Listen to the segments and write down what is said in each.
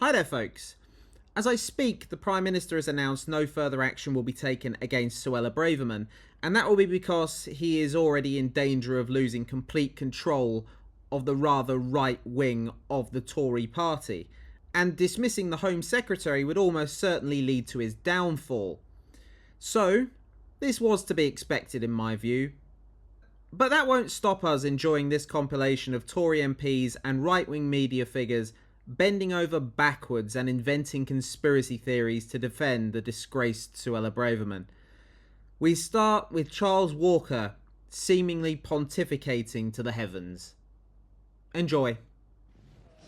Hi there, folks. As I speak, the Prime Minister has announced no further action will be taken against Suella Braverman, and that will be because he is already in danger of losing complete control of the rather right wing of the Tory party, and dismissing the Home Secretary would almost certainly lead to his downfall. So, this was to be expected in my view. But that won't stop us enjoying this compilation of Tory MPs and right-wing media figures bending over backwards and inventing conspiracy theories to defend the disgraced Suella Braverman. We start with Charles Walker seemingly pontificating to the heavens. Enjoy.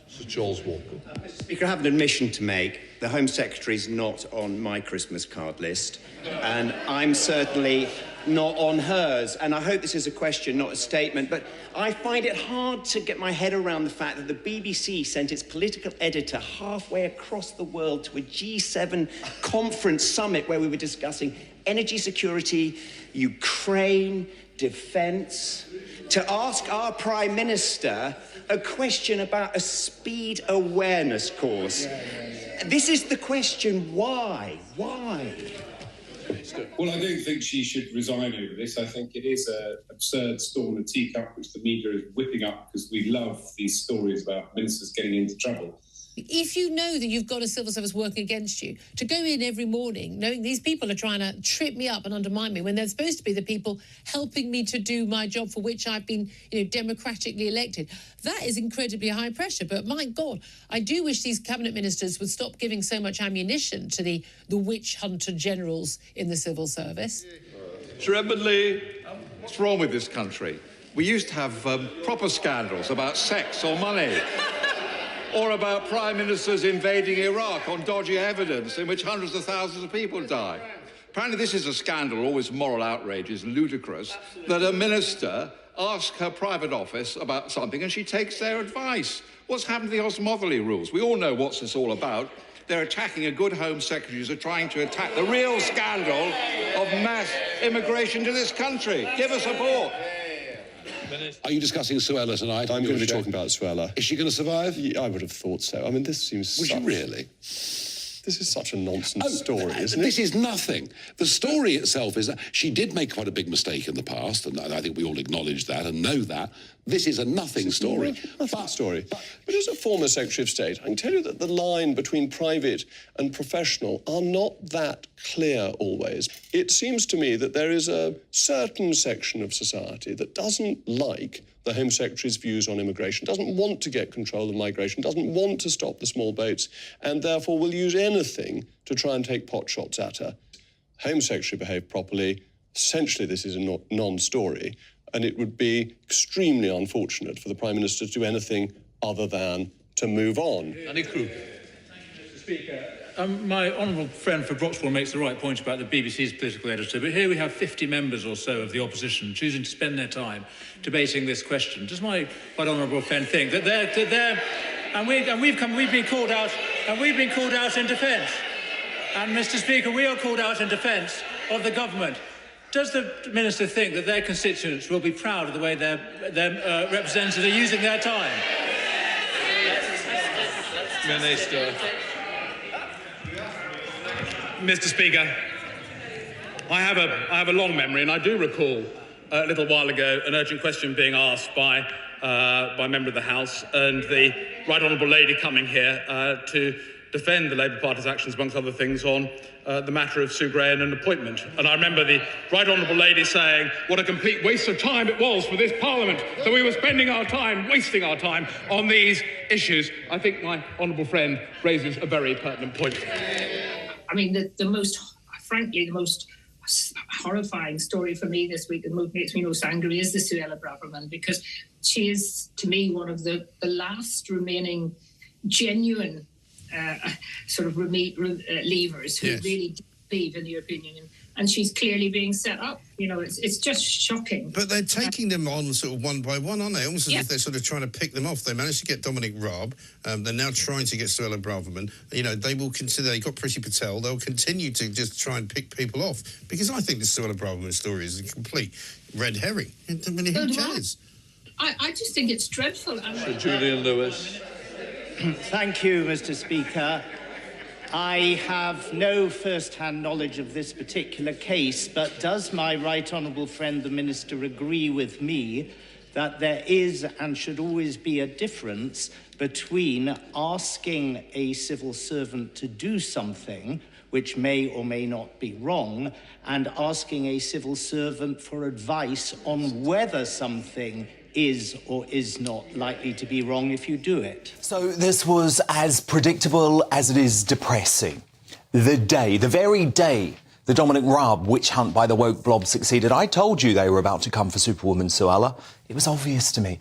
Sir Charles Walker. Mr. Speaker, I have an admission to make. The Home Secretary's not on my Christmas card list, and I'm certainly not on hers. And I hope this is a question, not a statement, but I find it hard to get my head around the fact that the BBC sent its political editor halfway across the world to a G7 conference summit where we were discussing energy security, Ukraine, defence, to ask our Prime Minister a question about a speed awareness course. This is the question, why? Why? Well, I don't think she should resign over this. I think it is an absurd storm in a teacup, which the media is whipping up because we love these stories about ministers getting into trouble. If you know that you've got a civil service working against you, to go in every morning knowing these people are trying to trip me up and undermine me when they're supposed to be the people helping me to do my job for which I've been, democratically elected, that is incredibly high pressure. But my God, I do wish these cabinet ministers would stop giving so much ammunition to the witch hunter generals in the civil service. Sir Edmund Lee, what's wrong with this country? We used to have proper scandals about sex or money. Or about prime ministers invading Iraq on dodgy evidence in which hundreds of thousands of people die. Apparently this is a scandal, always moral outrage is ludicrous, that a minister asks her private office about something and she takes their advice. What's happened to the Osmothely rules? We all know what's this all about. They're attacking a good Home Secretary who's trying to attack the real scandal of mass immigration to this country. Give us a support. Are you discussing Suella tonight? I'm going to be talking about Suella. Is she going to survive? Yeah, I would have thought so. I mean, this seems... Would you really? This is such a nonsense story, isn't it? This is nothing. The story itself is that she did make quite a big mistake in the past, and I think we all acknowledge that and know that. This is a nothing story. Nothing story. But as a former Secretary of State, I can tell you that the line between private and professional are not that clear always. It seems to me that there is a certain section of society that doesn't like the Home Secretary's views on immigration, doesn't want to get control of migration, doesn't want to stop the small boats, and therefore will use anything to try and take pot shots at her. Home Secretary behaved properly. Essentially, this is a non-story, and it would be extremely unfortunate for the Prime Minister to do anything other than to move on. Andy Crew. Mr. Speaker, my honourable friend for Broxwell makes the right point about the BBC's political editor, but here we have 50 members or so of the opposition choosing to spend their time debating this question. Does my quite honourable friend think that we've been called out in defence? And Mr. Speaker, we are called out in defence of the government. Does the Minister think that their constituents will be proud of the way their representatives are using their time? Minister. Mr. Speaker, I have a long memory, and I do recall a little while ago an urgent question being asked by a member of the House, and the Right Honourable Lady coming here to defend the Labour Party's actions, amongst other things, on the matter of Sue Gray and an appointment. And I remember the Right Honourable Lady saying what a complete waste of time it was for this Parliament, that we were spending our time, wasting our time on these issues. I think my honourable friend raises a very pertinent point. I mean, the most horrifying story for me this week, that makes me most angry, is the Suella Braverman, because she is, to me, one of the last remaining genuine levers who really believe in the European Union. And she's clearly being set up. It's just shocking. But they're taking them on sort of one by one, aren't they? Almost as if they're sort of trying to pick them off. They managed to get Dominic Raab. They're now trying to get Suella Braverman. They will consider, they got Priti Patel. They'll continue to just try and pick people off. Because I think the Suella Braverman story is a complete red herring. I mean, who cares? I just think it's dreadful. Sir Julian Lewis. Thank you, Mr. Speaker. I have no first-hand knowledge of this particular case, but does my right honourable friend, the Minister, agree with me that there is and should always be a difference between asking a civil servant to do something which may or may not be wrong, and asking a civil servant for advice on whether something is or is not likely to be wrong if you do it. So this was as predictable as it is depressing. The very day the Dominic Raab witch hunt by the woke blob succeeded, I told you they were about to come for Superwoman Suella. It was obvious to me.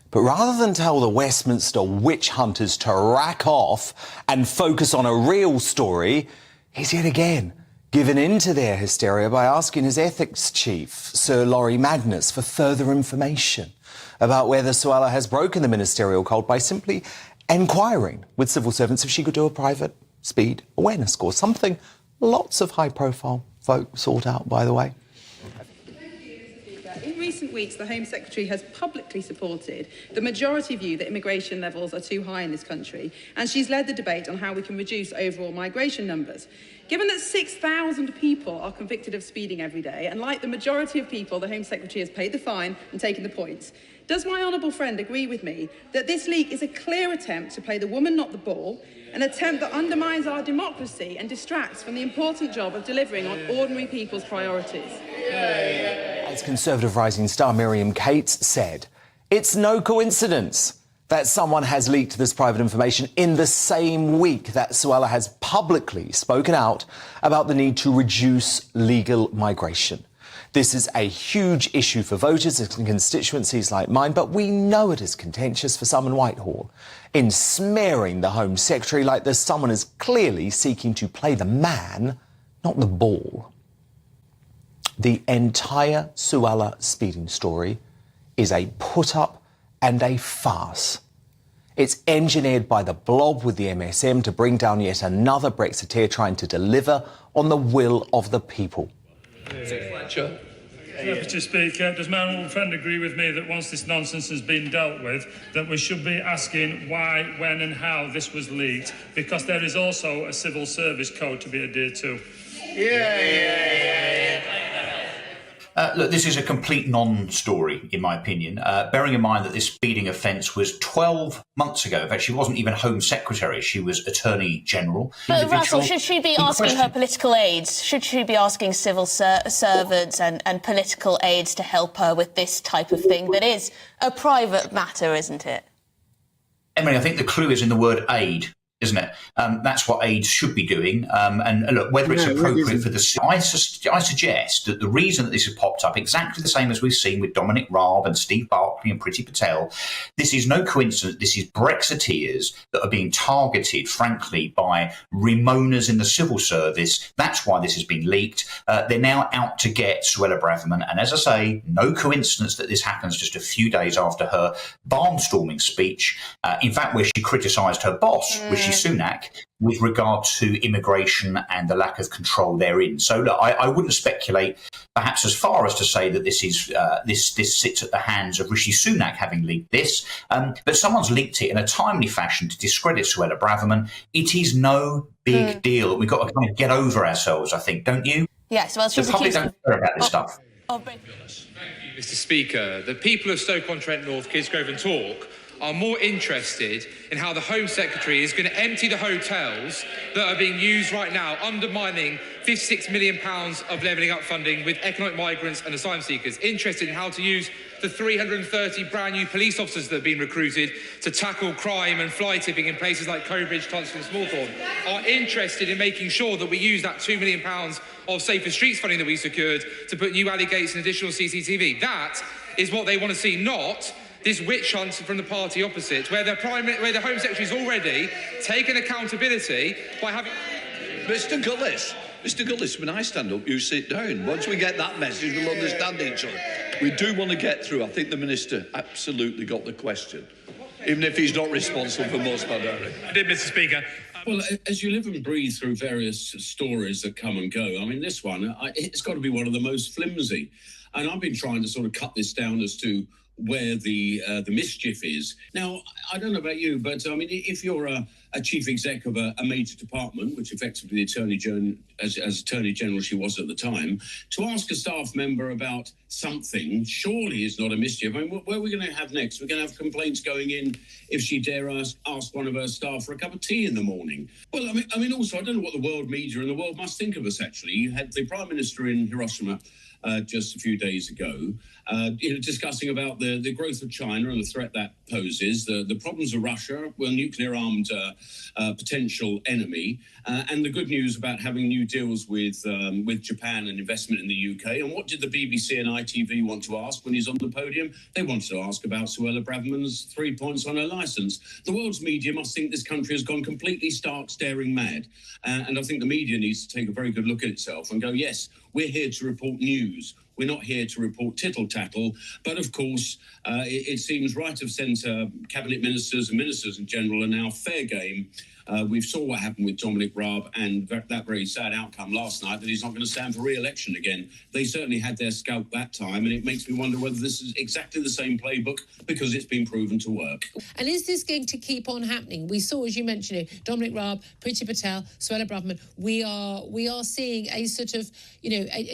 But rather than tell the Westminster witch hunters to rack off and focus on a real story, he's yet again given in to their hysteria by asking his ethics chief, Sir Laurie Magnus, for further information about whether Suella has broken the ministerial code by simply enquiring with civil servants if she could do a private speed awareness course, something lots of high-profile folk sort out, by the way. In recent weeks, the Home Secretary has publicly supported the majority view that immigration levels are too high in this country, and she's led the debate on how we can reduce overall migration numbers. Given that 6,000 people are convicted of speeding every day, and like the majority of people, the Home Secretary has paid the fine and taken the points, does my honourable friend agree with me that this leak is a clear attempt to play the woman, not the ball, an attempt that undermines our democracy and distracts from the important job of delivering on ordinary people's priorities? As Conservative rising star Miriam Cates said, it's no coincidence that someone has leaked this private information in the same week that Suella has publicly spoken out about the need to reduce legal migration. This is a huge issue for voters in constituencies like mine, but we know it is contentious for some in Whitehall, in smearing the Home Secretary like this someone is clearly seeking to play the man, not the ball. The entire Suella speeding story is a put-up and a farce. It's engineered by the blob with the MSM to bring down yet another Brexiteer trying to deliver on the will of the people. Mr. Speaker, does my honourable friend agree with me that once this nonsense has been dealt with, that we should be asking why, when and how this was leaked, because there is also a civil service code to be adhered to? Look, this is a complete non-story, in my opinion, bearing in mind that this speeding offence was 12 months ago. In fact, she wasn't even Home Secretary. She was Attorney General. But Russell, should she be asking her political aides? Should she be asking civil servants and political aides to help her with this type of thing that is a private matter, isn't it? Emily, I think the clue is in the word aid, isn't it? That's what aides should be doing. And look, whether it's appropriate for the... I suggest that the reason that this has popped up, exactly the same as we've seen with Dominic Raab and Steve Barclay and Priti Patel, this is no coincidence. This is Brexiteers that are being targeted, frankly, by Remoaners in the civil service. That's why this has been leaked. They're now out to get Suella Braverman. And as I say, no coincidence that this happens just a few days after her barnstorming speech, in fact, where she criticised her boss, Rishi Sunak, with regard to immigration and the lack of control therein. So look, I wouldn't speculate perhaps as far as to say that this is this sits at the hands of Rishi Sunak having leaked this, but someone's leaked it in a timely fashion to discredit Suella Braverman. It is no big deal. We've got to kind of get over ourselves, I think, don't you? Yes, well, the public don't care about this stuff. Thank you, Mr. Speaker. The people of Stoke-on-Trent North, Kidsgrove and Talk are more interested in how the Home Secretary is going to empty the hotels that are being used right now, undermining £56 million of levelling up funding with economic migrants and asylum seekers, interested in how to use the 330 brand new police officers that have been recruited to tackle crime and fly tipping in places like Cobridge, Tunstall and Smallthorne, are interested in making sure that we use that £2 million of Safer Streets funding that we secured to put new alley gates and additional CCTV. That is what they want to see, not this witch hunt from the party opposite, where the Home Secretary's already taken accountability by having... Mr Gullis, when I stand up, you sit down. Once we get that message, we'll understand each other. We do want to get through. I think the Minister absolutely got the question, even if he's not responsible for most of our diary. I did, Mr Speaker. Well, as you live and breathe through various stories that come and go, I mean, this one, it's got to be one of the most flimsy. And I've been trying to sort of cut this down as to where the mischief is. Now, I don't know about you, but I mean, if you're a chief exec of a major department, which effectively the Attorney General, as Attorney General she was at the time, to ask a staff member about something surely is not a mischief. I mean, what are we going to have next? We're going to have complaints going in if she dare ask one of her staff for a cup of tea in the morning. Well, I mean, also, I don't know what the world media and the world must think of us, actually. You had the Prime Minister in Hiroshima just a few days ago, discussing about the growth of China and the threat that poses, the problems of Russia, a nuclear-armed potential enemy, and the good news about having new deals with Japan and investment in the UK. And what did the BBC and ITV want to ask when he's on the podium? They wanted to ask about Suella Braverman's 3 points on her licence. The world's media must think this country has gone completely stark, staring mad. And I think the media needs to take a very good look at itself and go, yes, we're here to report news. We're not here to report tittle-tattle. But, of course, it seems right of centre, cabinet ministers and ministers in general are now fair game. We saw what happened with Dominic Raab and that very sad outcome last night, that he's not going to stand for re-election again. They certainly had their scalp that time, and it makes me wonder whether this is exactly the same playbook because it's been proven to work. And is this going to keep on happening? We saw, as you mentioned, Dominic Raab, Priti Patel, Suella Braverman. We are seeing a sort of,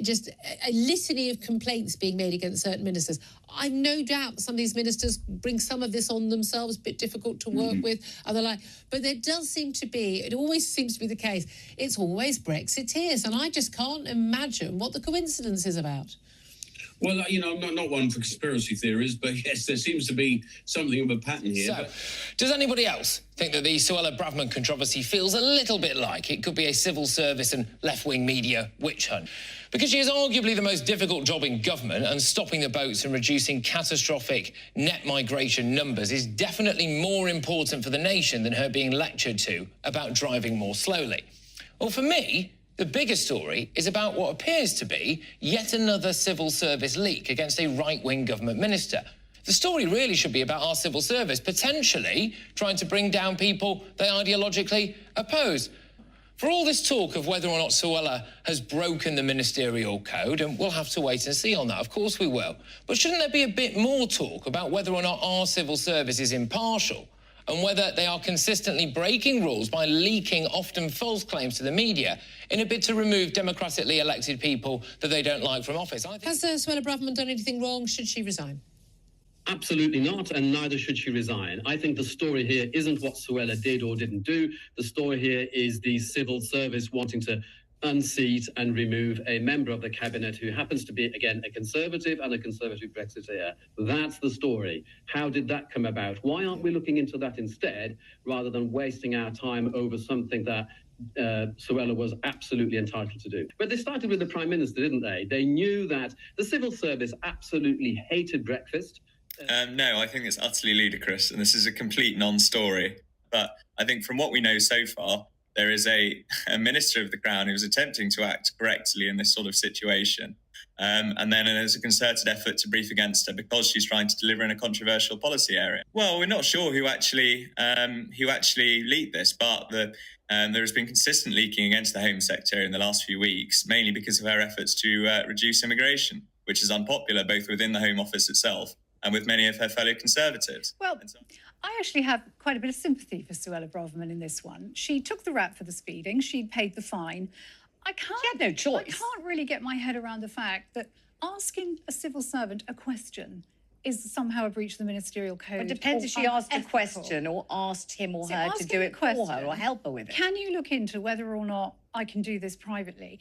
just a litany of complaints being made against certain ministers. I've no doubt some of these ministers bring some of this on themselves, a bit difficult to work with, but there does seem to be, it always seems to be the case, it's always Brexiteers, and I just can't imagine what the coincidence is about. Well, I'm not one for conspiracy theories, but yes, there seems to be something of a pattern here. So, does anybody else think that the Suella Braverman controversy feels a little bit like it could be a civil service and left-wing media witch hunt? Because she is arguably the most difficult job in government, and stopping the boats and reducing catastrophic net migration numbers is definitely more important for the nation than her being lectured to about driving more slowly. Well, for me, the bigger story is about what appears to be yet another civil service leak against a right-wing government minister. The story really should be about our civil service potentially trying to bring down people they ideologically oppose. For all this talk of whether or not Suella has broken the ministerial code, and we'll have to wait and see on that, of course we will, but shouldn't there be a bit more talk about whether or not our civil service is impartial and whether they are consistently breaking rules by leaking often false claims to the media in a bid to remove democratically elected people that they don't like from office? Has Suella Braverman done anything wrong? Should she resign? Absolutely not, and neither should she resign. I think the story here isn't what Suella did or didn't do. The story here is the civil service wanting to unseat and remove a member of the cabinet who happens to be, again, a Conservative and a Conservative Brexiteer. That's the story. How did that come about? Why aren't we looking into that instead, rather than wasting our time over something that Suella was absolutely entitled to do? But they started with the Prime Minister, didn't they? They knew that the civil service absolutely hated breakfast. No, I think it's utterly ludicrous, and this is a complete non-story. But I think from what we know so far, there is a Minister of the Crown who is attempting to act correctly in this sort of situation. And then there's a concerted effort to brief against her because she's trying to deliver in a controversial policy area. Well, we're not sure who actually leaked this, but there has been consistent leaking against the Home Secretary in the last few weeks, mainly because of her efforts to reduce immigration, which is unpopular both within the Home Office itself and with many of her fellow Conservatives. Well, I actually have quite a bit of sympathy for Suella Braverman in this one. She took the rap for the speeding. She paid the fine. She had no choice. I can't really get my head around the fact that asking a civil servant a question is somehow a breach of the ministerial code. It depends if she asked a question or asked him or her to do it for her or help her with it. Can you look into whether or not I can do this privately?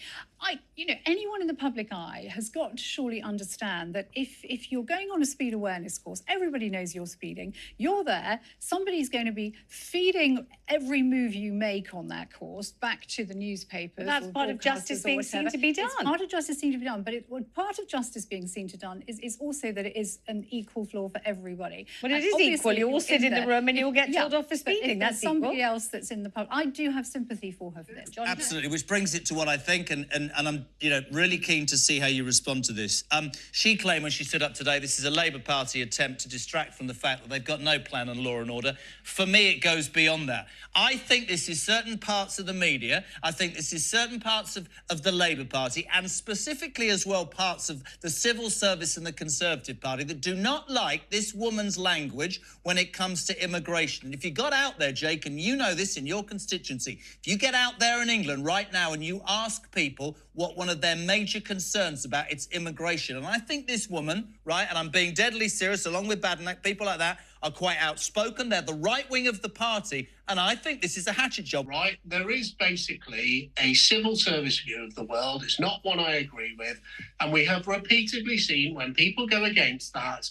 Anyone in the public eye has got to surely understand that if you're going on a speed awareness course, everybody knows you're speeding, you're there, somebody's going to be feeding every move you make on that course back to the newspapers. But that's part of justice being seen to be done. It's part of justice seen to be done, but part of justice being seen to done is also that it is an equal floor for everybody. Well, it is equal. You all sit in the room and you'll get told off for speeding. That's somebody else that's in the public. I do have sympathy for her for this. Absolutely. absolutely. Which brings it to what I think, and I'm really keen to see how you respond to this. She claimed when she stood up today, this is a Labour Party attempt to distract from the fact that they've got no plan on law and order. For me, it goes beyond that. I think this is certain parts of the media. I think this is certain parts of the Labour Party, and specifically as well parts of the civil service and the Conservative Party that do not like this woman's language when it comes to immigration. And if you got out there, Jake, and you know this in your constituency, if you get out there in England right now and you ask people what one of their major concerns about, it's immigration. And I think this woman, right, and I'm being deadly serious, along with Badenoch, people like that, are quite outspoken. They're the right wing of the party, and I think this is a hatchet job. Right, there is basically a civil service view of the world. It's not one I agree with, and we have repeatedly seen when people go against that,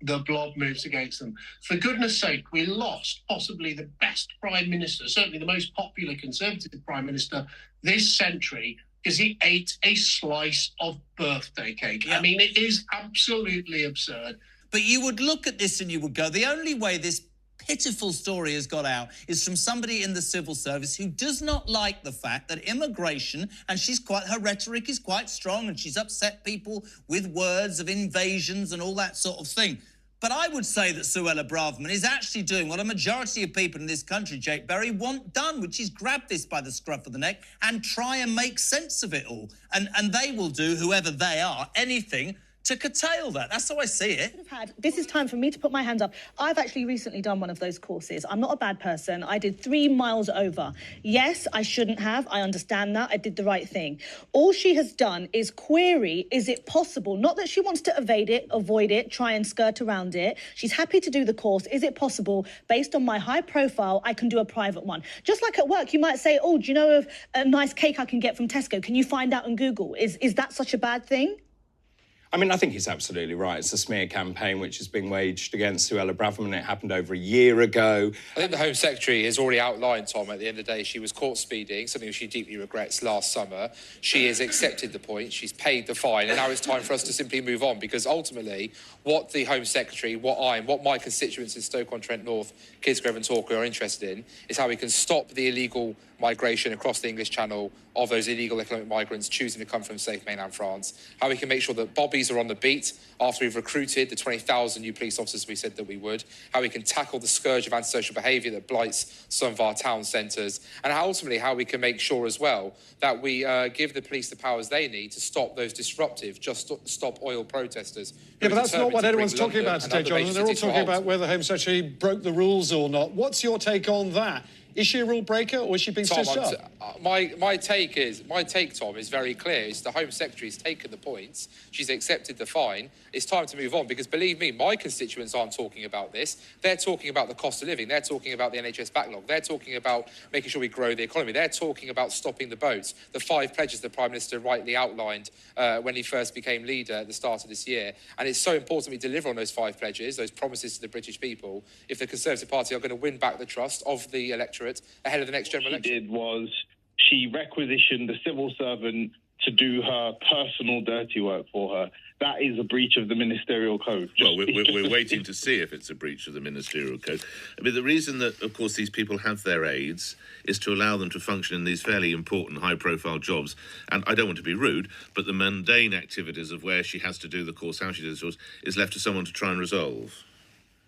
the blob moves against them. For goodness sake, we lost possibly the best Prime Minister, certainly the most popular Conservative Prime Minister this century, because he ate a slice of birthday cake. Yeah. I mean, it is absolutely absurd. But you would look at this and you would go, the only way this pitiful story has got out is from somebody in the civil service who does not like the fact that immigration, and her rhetoric is quite strong, and she's upset people with words of invasions and all that sort of thing. But I would say that Suella Braverman is actually doing what a majority of people in this country, Jake Berry, want done, which is grab this by the scruff of the neck and try and make sense of it all. And they will do, whoever they are, anything to curtail that. That's how I see it. This is time for me to put my hands up. I've actually recently done one of those courses. I'm not a bad person. I did 3 miles over. Yes, I shouldn't have. I understand that. I did the right thing. All she has done is query, is it possible? Not that she wants to evade it, avoid it, try and skirt around it. She's happy to do the course. Is it possible, based on my high profile, I can do a private one? Just like at work, you might say, oh, do you know of a nice cake I can get from Tesco? Can you find out on Google? Is that such a bad thing? I mean, I think he's absolutely right. It's a smear campaign which is being waged against Suella Braverman. It happened over a year ago. I think the Home Secretary has already outlined, Tom, at the end of the day, she was caught speeding, something she deeply regrets last summer. She has accepted the point, she's paid the fine, and now it's time for us to simply move on, because ultimately what the Home Secretary, what my constituents in Stoke-on-Trent North, Kidsgrove and Torquay are interested in is how we can stop the illegal migration across the English Channel of those illegal economic migrants choosing to come from safe mainland France, how we can make sure that bobbies are on the beat after we've recruited the 20,000 new police officers we said that we would, how we can tackle the scourge of antisocial behaviour that blights some of our town centres, and ultimately how we can make sure as well that we give the police the powers they need to stop those disruptive, stop oil protesters. Yeah, but that's not what anyone's talking about today, John. They're all talking about whether the Home Secretary broke the rules or not. What's your take on that? Is she a rule breaker, or is she being stitched up? My take, Tom, is very clear. It's the Home Secretary's taken the points. She's accepted the fine. It's time to move on, because believe me, my constituents aren't talking about this. They're talking about the cost of living. They're talking about the NHS backlog. They're talking about making sure we grow the economy. They're talking about stopping the boats. The 5 pledges the Prime Minister rightly outlined when he first became leader at the start of this year. And it's so important we deliver on those 5 pledges, those promises to the British people, if the Conservative Party are going to win back the trust of the electorate ahead of the next general election. What she did was she requisitioned the civil servant to do her personal dirty work for her. That is a breach of the ministerial code. Well, we're waiting to see if it's a breach of the ministerial code. I mean, the reason that, of course, these people have their aides is to allow them to function in these fairly important, high-profile jobs. And I don't want to be rude, but the mundane activities of where she has to do the course, how she does the course, is left to someone to try and resolve.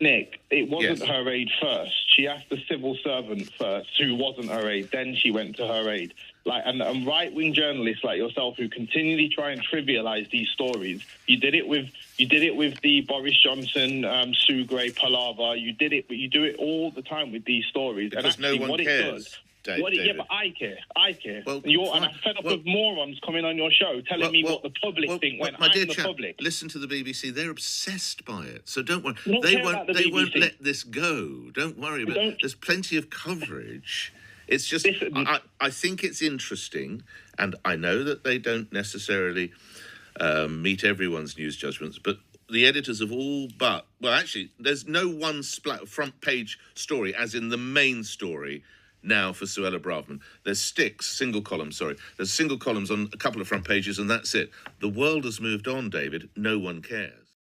Nick, it wasn't her aide first. She asked the civil servant first, who wasn't her aide. Then she went to her aide. And right-wing journalists like yourself who continually try and trivialise these stories. You did it with the Boris Johnson, Sue Gray palaver. You did it, but you do it all the time with these stories. Because no one cares. Yeah, but I care. Well, and I'm fed up of morons coming on your show telling me what the public think when I'm the public. Listen to the BBC. They're obsessed by it. So don't worry. They won't let this go. Don't worry about it. There's plenty of coverage. It's just, I think it's interesting, and I know that they don't necessarily meet everyone's news judgments, but the editors of all but, well, actually, there's no one front page story, as in the main story, now for Suella Braverman. There's single columns on a couple of front pages, and that's it. The world has moved on, David. No one cares.